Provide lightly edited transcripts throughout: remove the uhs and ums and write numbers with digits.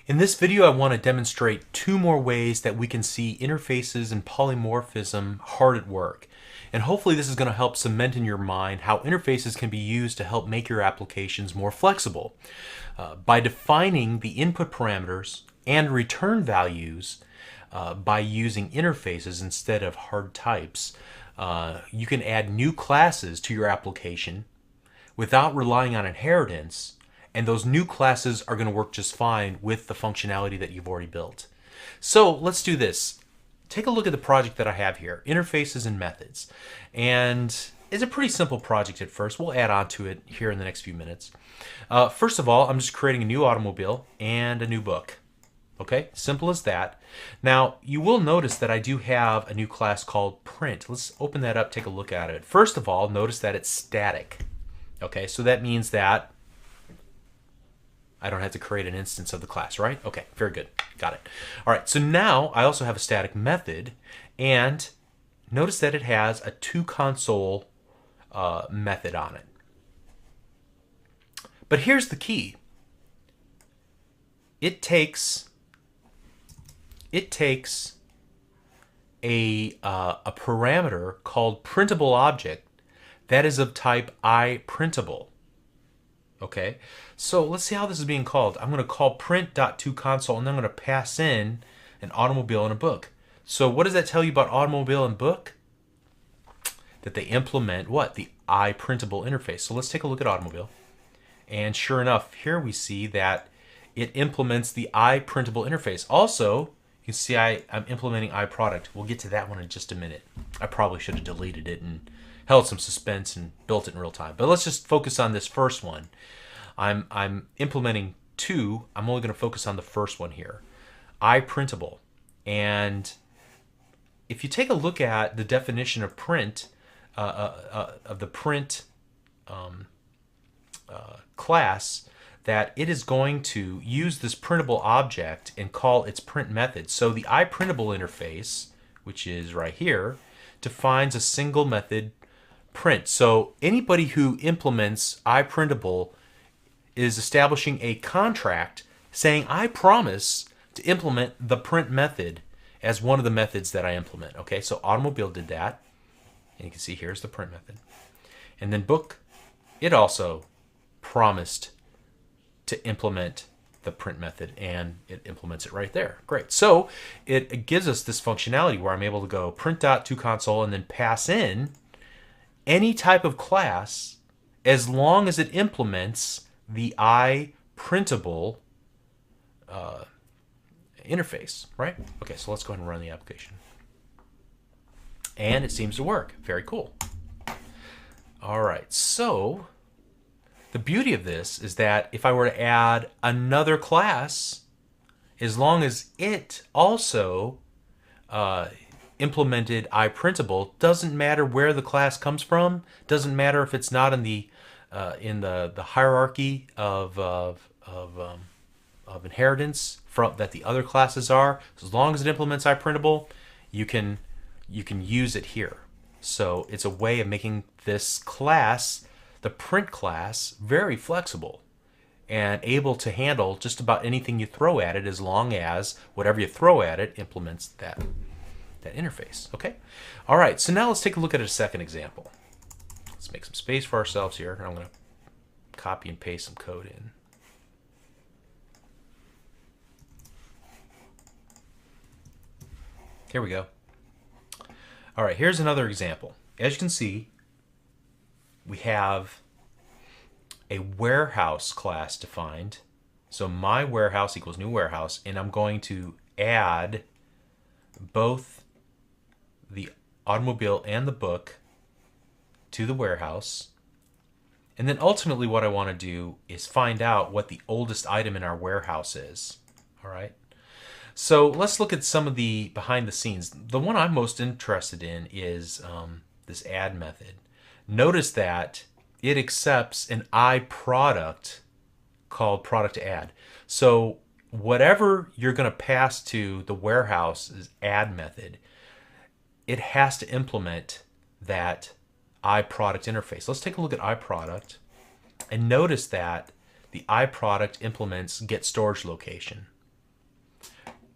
In this video, I want to demonstrate two more ways that we can see interfaces and polymorphism hard at work. And hopefully this is going to help cement in your mind how interfaces can be used to help make your applications more flexible. By defining the input parameters and return values by using interfaces instead of hard types, you can add new classes to your application without relying on inheritance, and those new classes are going to work just fine with the functionality that you've already built. So let's do this. Take a look at the project that I have here, interfaces and methods. And it's a pretty simple project at first. We'll add on to it here in the next few minutes. First of all, I'm just creating a new automobile and a new book. Okay, simple as that. Now, you will notice that I do have a new class called print. Let's open that up, take a look at it. First of all, notice that it's static. Okay, so that means that I don't have to create an instance of the class, right? Okay, very good. Got it. All right, so now I also have a static method, and notice that it has a toConsole method on it. But here's the key. It takes a parameter called printable object that is of type iPrintable. Okay, so let's see how this is being called. I'm going to call print.toConsole, and then I'm going to pass in an automobile and a book. So what does that tell you about automobile and book? That they implement what? The iPrintable interface. So let's take a look at automobile. And sure enough, here we see that it implements the iPrintable interface. Also, you can see I'm implementing iProduct. We'll get to that one in just a minute. I probably should have deleted it and held some suspense and built it in real time. But let's just focus on this first one. I'm implementing two. I'm only going to focus on the first one here. iPrintable. And if you take a look at the definition of print, of the print class, that it is going to use this printable object and call its print method. So the iPrintable interface, which is right here, defines a single method print. So anybody who implements iPrintable is establishing a contract saying, I promise to implement the print method as one of the methods that I implement. Okay, so automobile did that. And you can see here's the print method. And then book, it also promised to implement the print method, and it implements it right there. Great. So it gives us this functionality where I'm able to go print.toConsole and then pass in any type of class as long as it implements the iPrintable interface, right? Okay, so let's go ahead and run the application. And it seems to work. Very cool. All right, so the beauty of this is that if I were to add another class, as long as it also implemented iPrintable, doesn't matter where the class comes from, doesn't matter if it's not in the hierarchy of inheritance from that the other classes are. As long as it implements iPrintable, you can use it here. So it's a way of making this class, the print class, very flexible and able to handle just about anything you throw at it, as long as whatever you throw at it implements that interface. Okay? All right, so now let's take a look at a second example. Let's make some space for ourselves here. I'm going to copy and paste some code in. Here we go. All right, here's another example. As you can see, we have a warehouse class defined. So my warehouse equals new warehouse, and I'm going to add both the automobile and the book to the warehouse. And then ultimately what I want to do is find out what the oldest item in our warehouse is. All right. So let's look at some of the behind the scenes. The one I'm most interested in is this add method. Notice that it accepts an iProduct called product add. So whatever you're going to pass to the warehouse's add method, it has to implement that iProduct interface. Let's take a look at iProduct and notice that the iProduct implements get storage location.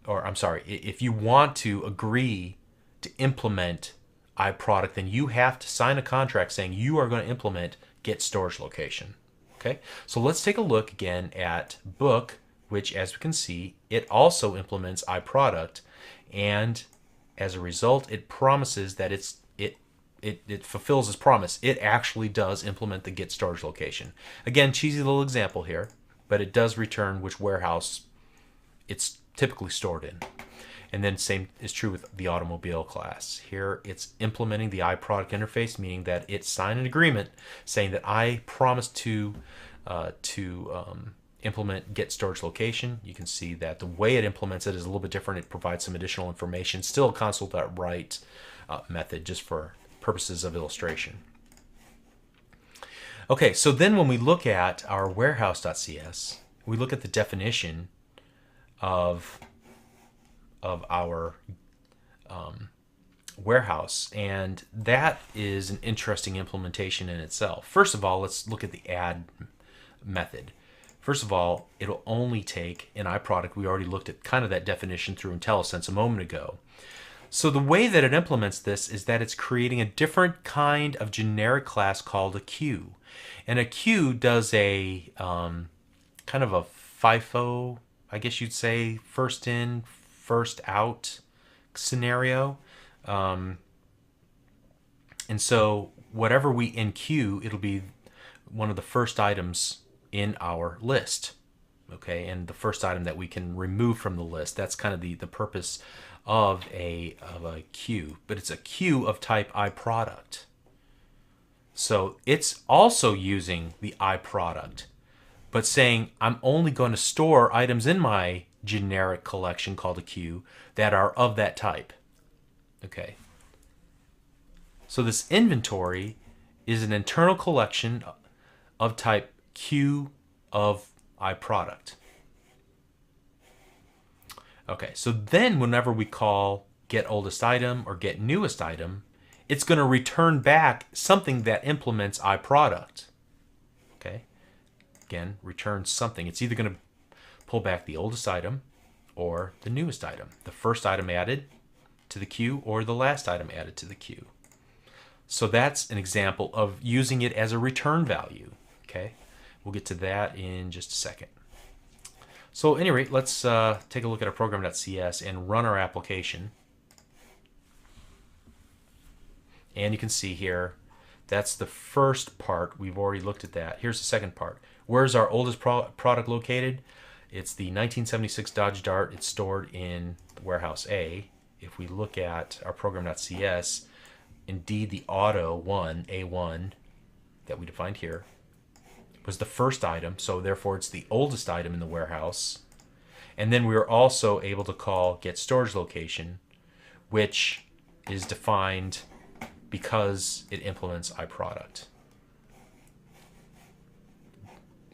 or I'm sorry, if you want to agree to implement iProduct, then you have to sign a contract saying you are going to implement get storage location. Okay, so let's take a look again at book, which as we can see, it also implements iProduct, and as a result, it promises that it fulfills its promise. It actually does implement the get storage location. Again, cheesy little example here, but it does return which warehouse it's typically stored in. And then same is true with the automobile class. Here it's implementing the iProduct interface, meaning that it signed an agreement saying that I promise to implement get storage location. You can see that the way it implements it is a little bit different. It provides some additional information, still a console.write method, just for purposes of illustration. Okay, so then when we look at our warehouse.cs, we look at the definition of our warehouse, and that is an interesting implementation in itself. First of all, let's look at the add method. First of all, it'll only take an iProduct. We already looked at kind of that definition through IntelliSense a moment ago. So the way that it implements this is that it's creating a different kind of generic class called a queue. And a queue does a kind of a FIFO, I guess you'd say, first in, first out scenario. And so whatever we enqueue, it'll be one of the first items in our list. Okay, and the first item that we can remove from the list. That's kind of the purpose of a queue, but it's a queue of type iProduct. So it's also using the iProduct, but saying I'm only going to store items in my generic collection called a queue that are of that type. Okay. So this inventory is an internal collection of type queue of iProduct. Okay, so then whenever we call get oldest item or get newest item, it's going to return back something that implements iProduct. Okay, again, return something. It's either going to pull back the oldest item or the newest item, the first item added to the queue or the last item added to the queue. So that's an example of using it as a return value. Okay, we'll get to that in just a second. So at any rate, let's take a look at our program.cs and run our application. And you can see here, that's the first part. We've already looked at that. Here's the second part. Where's our oldest product located? It's the 1976 Dodge Dart. It's stored in warehouse A. If we look at our program.cs, indeed the auto one, A1, that we defined here, was the first item, so therefore it's the oldest item in the warehouse. And then we were also able to call get storage location, which is defined because it implements iProduct.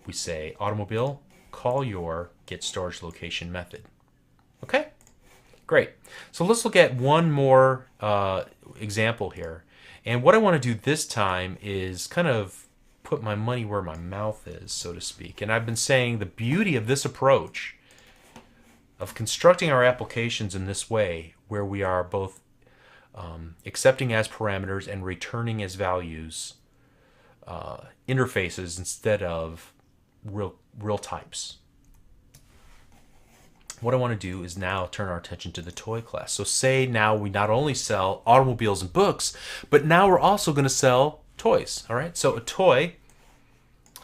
We say automobile, call your get storage location method. Okay, great. So let's look at one more example here. And what I want to do this time is kind of put my money where my mouth is, so to speak. And I've been saying the beauty of this approach of constructing our applications in this way, where we are both accepting as parameters and returning as values interfaces instead of real types. What I want to do is now turn our attention to the toy class. So say now we not only sell automobiles and books, but now we're also going to sell toys. All right, so a toy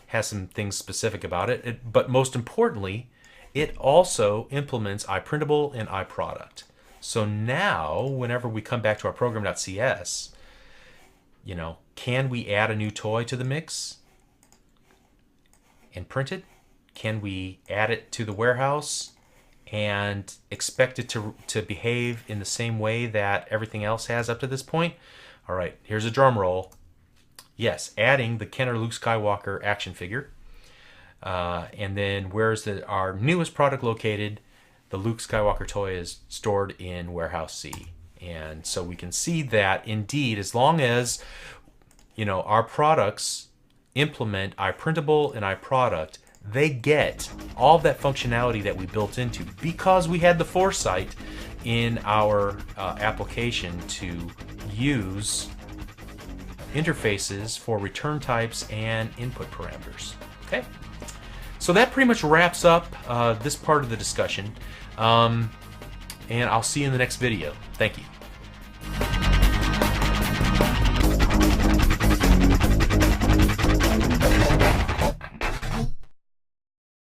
has some things specific about it, but most importantly, it also implements iPrintable and iProduct. So now, whenever we come back to our program.cs, you know, can we add a new toy to the mix and print it? Can we add it to the warehouse and expect it to behave in the same way that everything else has up to this point? All right, here's a drum roll. Yes, adding the Ken or Luke Skywalker action figure. And then where's our newest product located? The Luke Skywalker toy is stored in warehouse C. And so we can see that indeed, as long as, you know, our products implement iPrintable and iProduct, they get all that functionality that we built into because we had the foresight in our application to use interfaces for return types and input parameters. Okay, so that pretty much wraps up this part of the discussion, and I'll see you in the next video. Thank you.